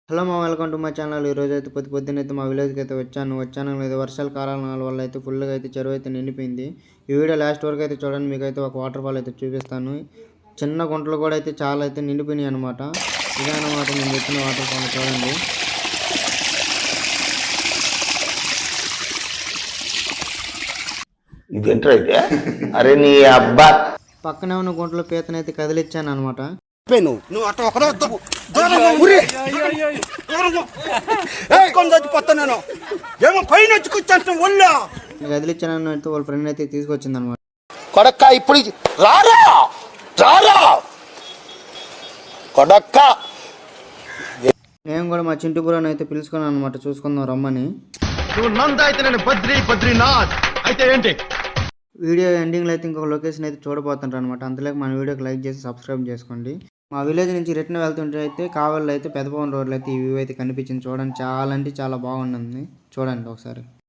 Hello welcome to my channel. ఈరోజు అయితే పొద్దున్నైతే మా విలేజ్కి అయితే వచ్చాను ఇది వర్షాల కారణాల వల్ల అయితే ఫుల్గా అయితే చెరువు అయితే నిండిపోయింది. ఈ వీడియో లాస్ట్ వరకు అయితే చూడండి, మీకు అయితే ఒక వాటర్ ఫాల్ అయితే చూపిస్తాను. చిన్న గుంటలు కూడా అయితే చాలా అయితే నిండిపోయినాయి అనమాట. ఇదే అనమాట నేను చెప్పిన వాటర్ ఫాల్. చూడండి, ఇదేంటైతే అరే నీ అబ్బా పక్కనే ఉన్న గుంటలో పీతనైతే కదిలిచ్చాను అనమాట. నువ్వు అట్లా ఒకరే చచ్చిపోతాను ఏమో పైన వచ్చుకొచ్చాను ఒళ్ళో కదిలిచ్చాను అయితే వాళ్ళ ఫ్రెండ్ అయితే తీసుకొచ్చింది అనమాట. కొడక్క ఇప్పుడు రారా రారా కొడక్క. నేను కూడా మా చింటి బుర్రని అయితే పిలుచుకున్నాను అనమాట, చూసుకుందాం రమ్మని. వీడియో ఎండింగ్లో అయితే ఇంకొక లొకేషన్ అయితే చూడబోతుంటారు అనమాట. అంతలోకి మన వీడియోకి లైక్ చేసి సబ్స్క్రైబ్ చేసుకోండి. మా విలేజ్ నుంచి రిటర్న్ వెళ్తుంటే అయితే కావల్లో అయితే పెదపవన్ రోడ్లో అయితే ఈ వ్యూ అయితే కనిపించింది. చూడండి, చాలా అంటే చాలా బాగుంటుంది. చూడండి ఒకసారి.